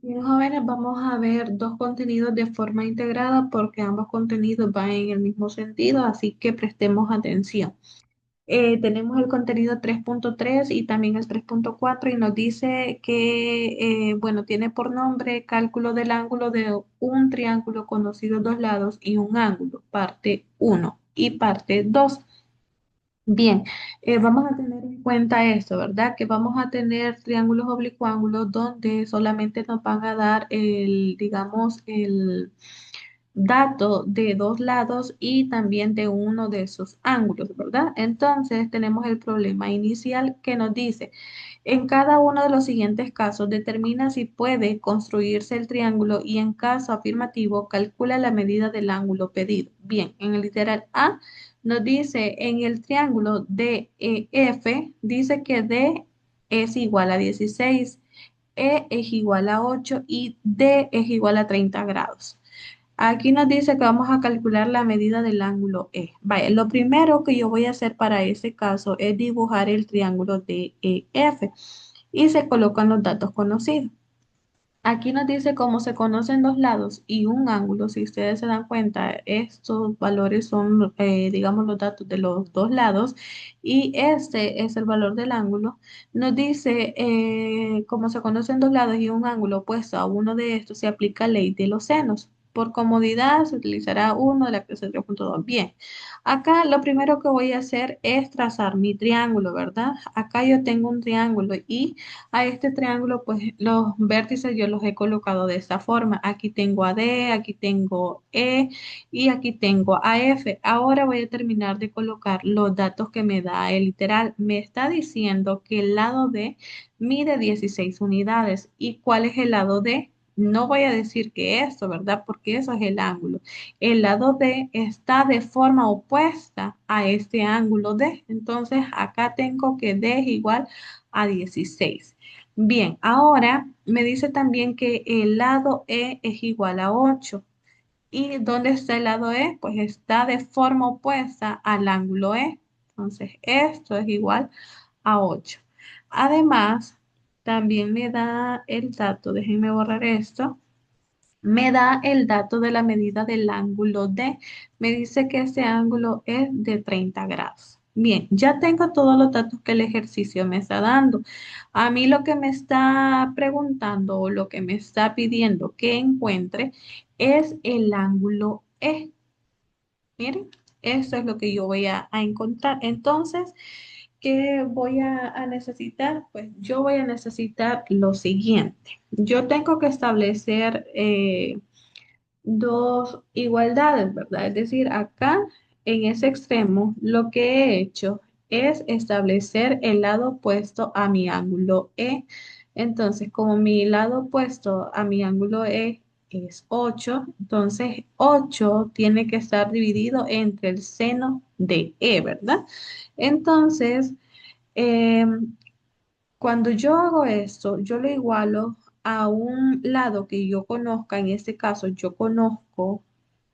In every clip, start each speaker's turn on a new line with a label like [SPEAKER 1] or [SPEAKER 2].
[SPEAKER 1] Bien, jóvenes, vamos a ver dos contenidos de forma integrada porque ambos contenidos van en el mismo sentido, así que prestemos atención. Tenemos el contenido 3.3 y también el 3.4 y nos dice que, bueno, tiene por nombre cálculo del ángulo de un triángulo conocido dos lados y un ángulo, parte uno y parte 2. Bien, vamos a tener en cuenta esto, ¿verdad? Que vamos a tener triángulos oblicuángulos donde solamente nos van a dar el, digamos, el dato de dos lados y también de uno de sus ángulos, ¿verdad? Entonces tenemos el problema inicial que nos dice, en cada uno de los siguientes casos determina si puede construirse el triángulo y en caso afirmativo calcula la medida del ángulo pedido. Bien, en el literal A nos dice en el triángulo DEF, dice que D es igual a 16, E es igual a 8 y D es igual a 30 grados. Aquí nos dice que vamos a calcular la medida del ángulo E. Vaya, lo primero que yo voy a hacer para ese caso es dibujar el triángulo DEF y se colocan los datos conocidos. Aquí nos dice cómo se conocen dos lados y un ángulo. Si ustedes se dan cuenta, estos valores son, digamos, los datos de los dos lados y este es el valor del ángulo. Nos dice cómo se conocen dos lados y un ángulo opuesto a uno de estos, se aplica ley de los senos. Por comodidad se utilizará uno de la clase 3.2. Bien, acá lo primero que voy a hacer es trazar mi triángulo, ¿verdad? Acá yo tengo un triángulo y a este triángulo, pues los vértices yo los he colocado de esta forma. Aquí tengo a D, aquí tengo E y aquí tengo a F. Ahora voy a terminar de colocar los datos que me da el literal. Me está diciendo que el lado D mide 16 unidades. ¿Y cuál es el lado D? No voy a decir que esto, ¿verdad? Porque eso es el ángulo. El lado D está de forma opuesta a este ángulo D. Entonces, acá tengo que D es igual a 16. Bien, ahora me dice también que el lado E es igual a 8. ¿Y dónde está el lado E? Pues está de forma opuesta al ángulo E. Entonces, esto es igual a 8. Además, también me da el dato, déjenme borrar esto, me da el dato de la medida del ángulo D. Me dice que ese ángulo es de 30 grados. Bien, ya tengo todos los datos que el ejercicio me está dando. A mí lo que me está preguntando o lo que me está pidiendo que encuentre es el ángulo E. Miren, eso es lo que yo voy a encontrar. Entonces, ¿qué voy a necesitar? Pues yo voy a necesitar lo siguiente. Yo tengo que establecer dos igualdades, ¿verdad? Es decir, acá en ese extremo lo que he hecho es establecer el lado opuesto a mi ángulo E. Entonces, como mi lado opuesto a mi ángulo E es 8, entonces 8 tiene que estar dividido entre el seno de E, ¿verdad? Entonces, em, cuando yo hago esto, yo lo igualo a un lado que yo conozca, en este caso yo conozco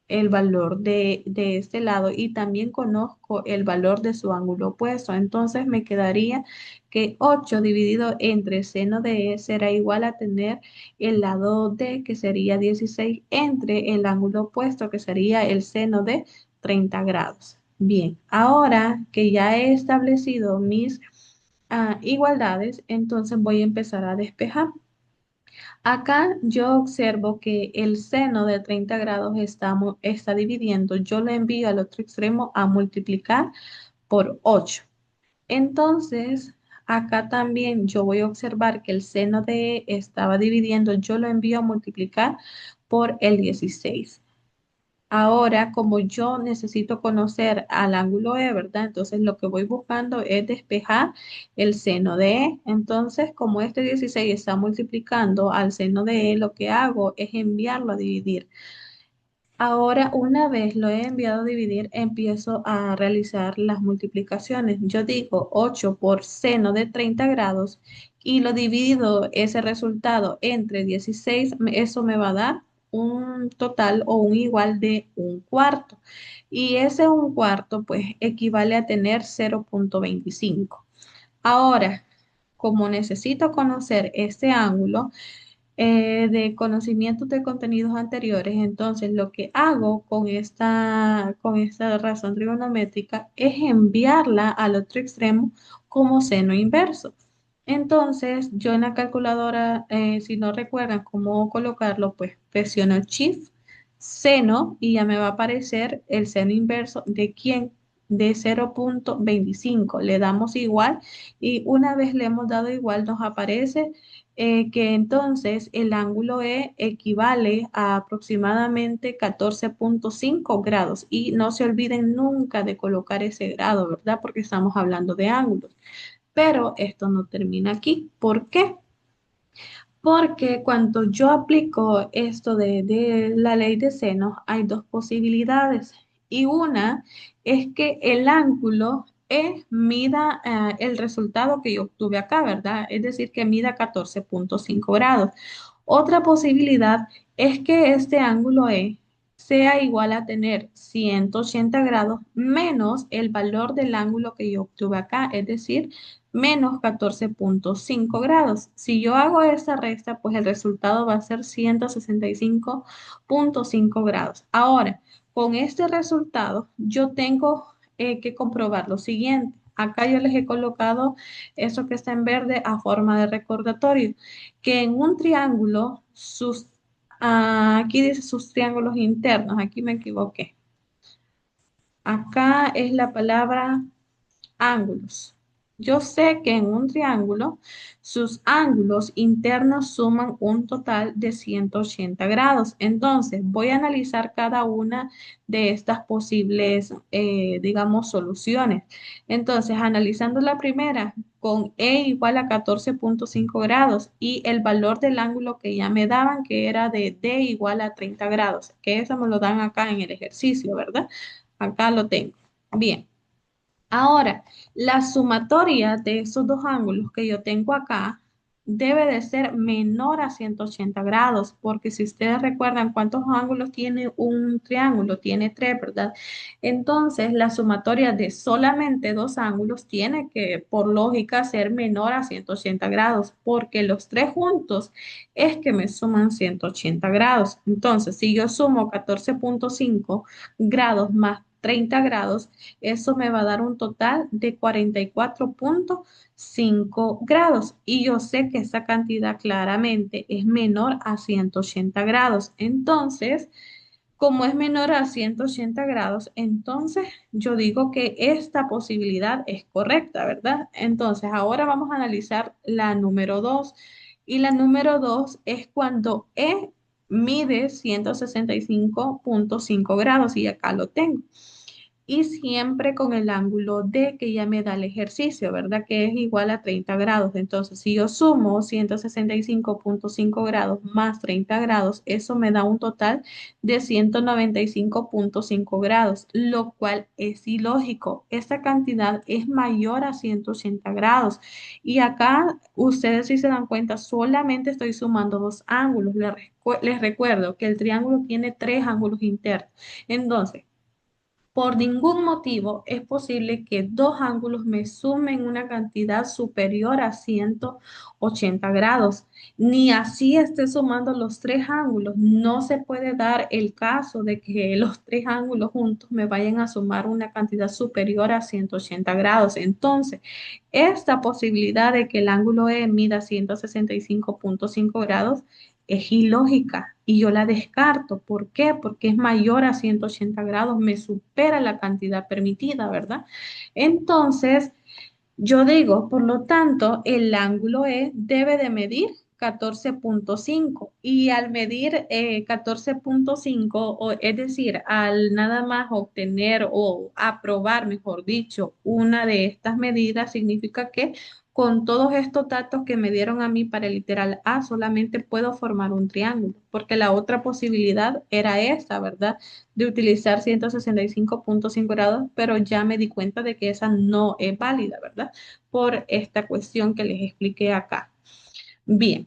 [SPEAKER 1] el valor de este lado y también conozco el valor de su ángulo opuesto. Entonces me quedaría que 8 dividido entre seno de E será igual a tener el lado D, que sería 16 entre el ángulo opuesto, que sería el seno de 30 grados. Bien, ahora que ya he establecido mis igualdades, entonces voy a empezar a despejar. Acá yo observo que el seno de 30 grados está dividiendo. Yo lo envío al otro extremo a multiplicar por 8. Entonces, acá también yo voy a observar que el seno de E estaba dividiendo. Yo lo envío a multiplicar por el 16. Ahora, como yo necesito conocer al ángulo E, ¿verdad? Entonces lo que voy buscando es despejar el seno de E. Entonces, como este 16 está multiplicando al seno de E, lo que hago es enviarlo a dividir. Ahora, una vez lo he enviado a dividir, empiezo a realizar las multiplicaciones. Yo digo 8 por seno de 30 grados y lo divido ese resultado entre 16, eso me va a dar un total o un igual de un cuarto. Y ese un cuarto, pues, equivale a tener 0,25. Ahora, como necesito conocer este ángulo, de conocimientos de contenidos anteriores. Entonces, lo que hago con esta razón trigonométrica es enviarla al otro extremo como seno inverso. Entonces, yo en la calculadora, si no recuerdan cómo colocarlo, pues presiono Shift, seno, y ya me va a aparecer el seno inverso de quién, de 0,25. Le damos igual y una vez le hemos dado igual, nos aparece que entonces el ángulo E equivale a aproximadamente 14,5 grados. Y no se olviden nunca de colocar ese grado, ¿verdad? Porque estamos hablando de ángulos. Pero esto no termina aquí. ¿Por qué? Porque cuando yo aplico esto de la ley de senos, hay dos posibilidades. Y una es que el ángulo mida el resultado que yo obtuve acá, ¿verdad? Es decir, que mida 14,5 grados. Otra posibilidad es que este ángulo sea igual a tener 180 grados menos el valor del ángulo que yo obtuve acá, es decir, menos 14,5 grados. Si yo hago esa resta, pues el resultado va a ser 165,5 grados. Ahora, con este resultado, yo tengo que comprobar lo siguiente. Acá yo les he colocado eso que está en verde a forma de recordatorio, que en un triángulo, aquí dice sus triángulos internos, aquí me equivoqué. Acá es la palabra ángulos. Yo sé que en un triángulo sus ángulos internos suman un total de 180 grados. Entonces, voy a analizar cada una de estas posibles, digamos, soluciones. Entonces, analizando la primera, con E igual a 14,5 grados y el valor del ángulo que ya me daban, que era de D igual a 30 grados, que eso me lo dan acá en el ejercicio, ¿verdad? Acá lo tengo. Bien. Ahora, la sumatoria de esos dos ángulos que yo tengo acá debe de ser menor a 180 grados, porque si ustedes recuerdan cuántos ángulos tiene un triángulo, tiene tres, ¿verdad? Entonces, la sumatoria de solamente dos ángulos tiene que, por lógica, ser menor a 180 grados, porque los tres juntos es que me suman 180 grados. Entonces, si yo sumo 14,5 grados más 30 grados, eso me va a dar un total de 44,5 grados. Y yo sé que esa cantidad claramente es menor a 180 grados. Entonces, como es menor a 180 grados, entonces yo digo que esta posibilidad es correcta, ¿verdad? Entonces, ahora vamos a analizar la número 2. Y la número 2 es cuando E mide 165,5 grados y acá lo tengo y siempre con el ángulo D que ya me da el ejercicio, ¿verdad? Que es igual a 30 grados. Entonces, si yo sumo 165,5 grados más 30 grados, eso me da un total de 195,5 grados, lo cual es ilógico. Esta cantidad es mayor a 180 grados. Y acá, ustedes si se dan cuenta, solamente estoy sumando dos ángulos. Les recuerdo que el triángulo tiene tres ángulos internos. Entonces, por ningún motivo es posible que dos ángulos me sumen una cantidad superior a 180 grados. Ni así esté sumando los tres ángulos. No se puede dar el caso de que los tres ángulos juntos me vayan a sumar una cantidad superior a 180 grados. Entonces, esta posibilidad de que el ángulo E mida 165,5 grados es ilógica y yo la descarto. ¿Por qué? Porque es mayor a 180 grados, me supera la cantidad permitida, ¿verdad? Entonces, yo digo, por lo tanto, el ángulo E debe de medir 14,5 y al medir 14,5, es decir, al nada más obtener o aprobar, mejor dicho, una de estas medidas, significa que con todos estos datos que me dieron a mí para el literal A, solamente puedo formar un triángulo, porque la otra posibilidad era esta, ¿verdad? De utilizar 165,5 grados, pero ya me di cuenta de que esa no es válida, ¿verdad? Por esta cuestión que les expliqué acá. Bien,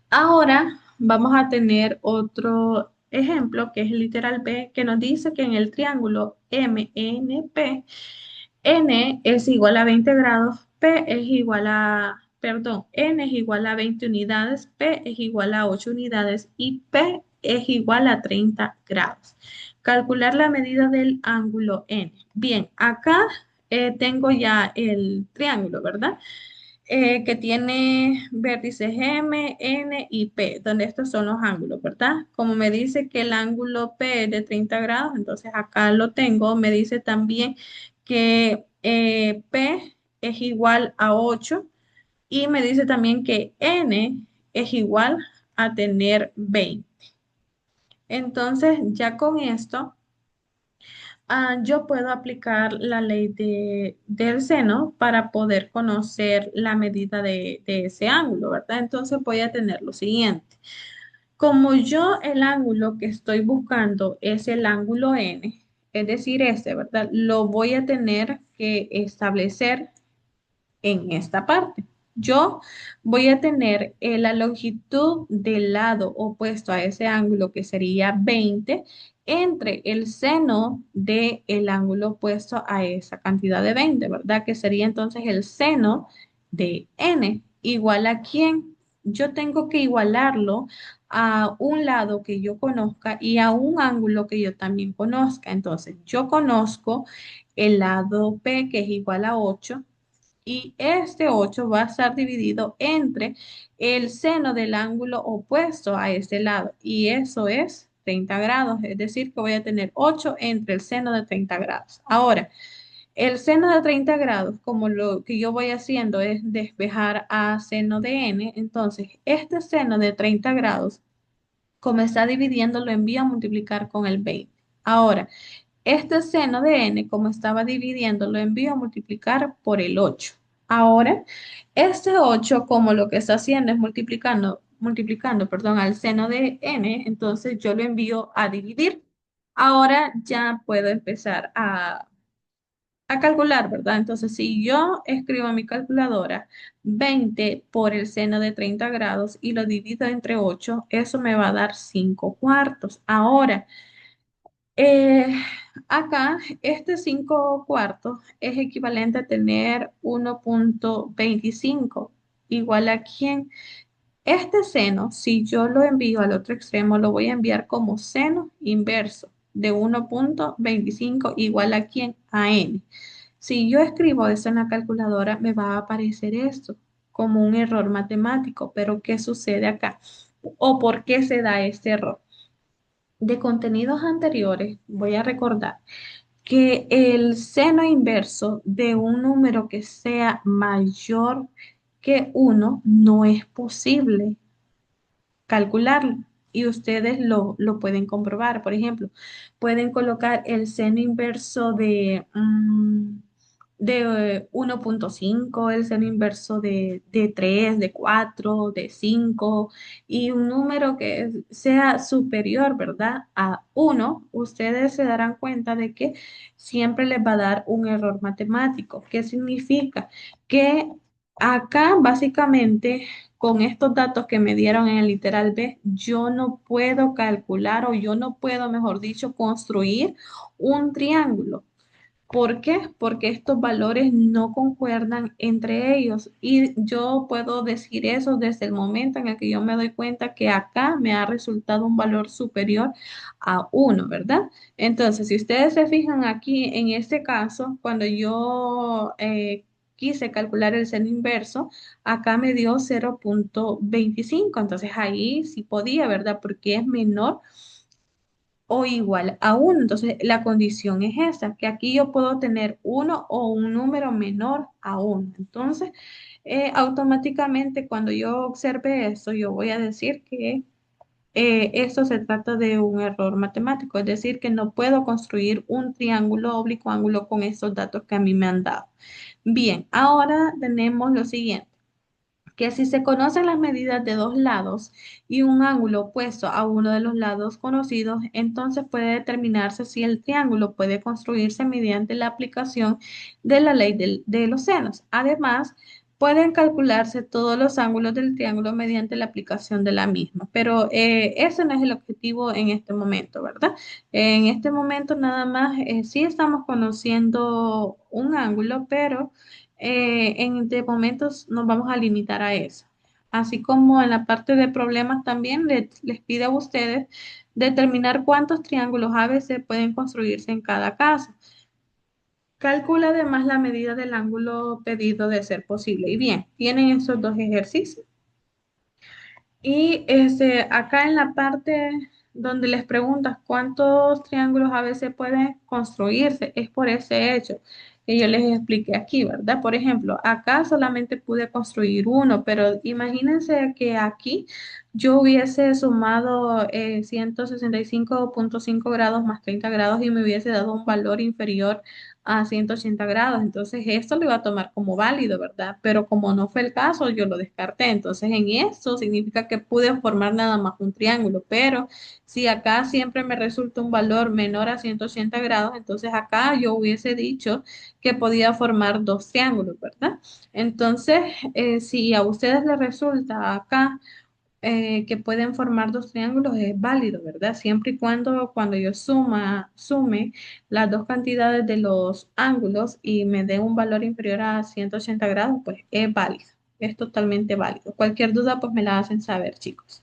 [SPEAKER 1] ahora vamos a tener otro ejemplo que es el literal B, que nos dice que en el triángulo MNP, N es igual a 20 grados, P es igual a perdón, N es igual a 20 unidades, P es igual a 8 unidades y P es igual a 30 grados. Calcular la medida del ángulo N. Bien, acá tengo ya el triángulo, ¿verdad? Que tiene vértices M, N y P, donde estos son los ángulos, ¿verdad? Como me dice que el ángulo P es de 30 grados, entonces acá lo tengo. Me dice también que P es igual a 8 y me dice también que N es igual a tener 20. Entonces, ya con esto yo puedo aplicar la ley del seno para poder conocer la medida de ese ángulo, ¿verdad? Entonces voy a tener lo siguiente. Como yo el ángulo que estoy buscando es el ángulo N, es decir, este, ¿verdad? Lo voy a tener que establecer en esta parte. Yo voy a tener la longitud del lado opuesto a ese ángulo, que sería 20, entre el seno del ángulo opuesto a esa cantidad de 20, ¿verdad? Que sería entonces el seno de n, igual a quién. Yo tengo que igualarlo a un lado que yo conozca y a un ángulo que yo también conozca. Entonces, yo conozco el lado P, que es igual a 8, y este 8 va a estar dividido entre el seno del ángulo opuesto a este lado, y eso es 30 grados, es decir, que voy a tener 8 entre el seno de 30 grados. Ahora, el seno de 30 grados, como lo que yo voy haciendo es despejar a seno de n, entonces este seno de 30 grados, como está dividiendo, lo envío a multiplicar con el 20. Ahora, este seno de n, como estaba dividiendo, lo envío a multiplicar por el 8. Ahora, este 8, como lo que está haciendo es multiplicando, perdón, al seno de n, entonces yo lo envío a dividir. Ahora ya puedo empezar a calcular, ¿verdad? Entonces, si yo escribo en mi calculadora 20 por el seno de 30 grados y lo divido entre 8, eso me va a dar 5 cuartos. Ahora, eh, acá, este 5 cuartos es equivalente a tener 1,25, igual a quién. Este seno, si yo lo envío al otro extremo, lo voy a enviar como seno inverso de 1,25 igual a quién, a n. Si yo escribo eso en la calculadora, me va a aparecer esto como un error matemático. Pero ¿qué sucede acá? ¿O por qué se da este error? De contenidos anteriores, voy a recordar que el seno inverso de un número que sea mayor que uno no es posible calcularlo. Y ustedes lo pueden comprobar. Por ejemplo, pueden colocar el seno inverso de 1,5, el seno inverso de 3, de 4, de 5 y un número que sea superior, ¿verdad? A uno. Ustedes se darán cuenta de que siempre les va a dar un error matemático. ¿Qué significa? Que acá básicamente con estos datos que me dieron en el literal B, yo no puedo calcular, o yo no puedo, mejor dicho, construir un triángulo. ¿Por qué? Porque estos valores no concuerdan entre ellos, y yo puedo decir eso desde el momento en el que yo me doy cuenta que acá me ha resultado un valor superior a uno, ¿verdad? Entonces, si ustedes se fijan aquí en este caso, cuando yo quise calcular el seno inverso, acá me dio 0,25. Entonces ahí sí podía, ¿verdad? Porque es menor o igual a uno. Entonces, la condición es esa, que aquí yo puedo tener uno o un número menor a uno. Entonces, automáticamente cuando yo observe esto, yo voy a decir que esto se trata de un error matemático, es decir, que no puedo construir un triángulo oblicuo ángulo con estos datos que a mí me han dado. Bien, ahora tenemos lo siguiente, que si se conocen las medidas de dos lados y un ángulo opuesto a uno de los lados conocidos, entonces puede determinarse si el triángulo puede construirse mediante la aplicación de la ley de los senos. Además, pueden calcularse todos los ángulos del triángulo mediante la aplicación de la misma, pero ese no es el objetivo en este momento, ¿verdad? En este momento nada más sí estamos conociendo un ángulo, pero de momentos nos vamos a limitar a eso. Así como en la parte de problemas también les pide a ustedes determinar cuántos triángulos ABC pueden construirse en cada caso. Calcula además la medida del ángulo pedido de ser posible. Y bien, tienen esos dos ejercicios. Y acá en la parte donde les preguntas cuántos triángulos a veces pueden construirse, es por ese hecho que yo les expliqué aquí, ¿verdad? Por ejemplo, acá solamente pude construir uno, pero imagínense que aquí yo hubiese sumado 165,5 grados más 30 grados y me hubiese dado un valor inferior a 180 grados. Entonces, esto lo iba a tomar como válido, ¿verdad? Pero como no fue el caso, yo lo descarté. Entonces, en esto significa que pude formar nada más un triángulo. Pero si acá siempre me resulta un valor menor a 180 grados, entonces acá yo hubiese dicho que podía formar dos triángulos, ¿verdad? Entonces, si a ustedes les resulta acá que pueden formar dos triángulos es válido, ¿verdad? Siempre y cuando yo sume las dos cantidades de los ángulos y me dé un valor inferior a 180 grados, pues es válido, es totalmente válido. Cualquier duda, pues me la hacen saber, chicos.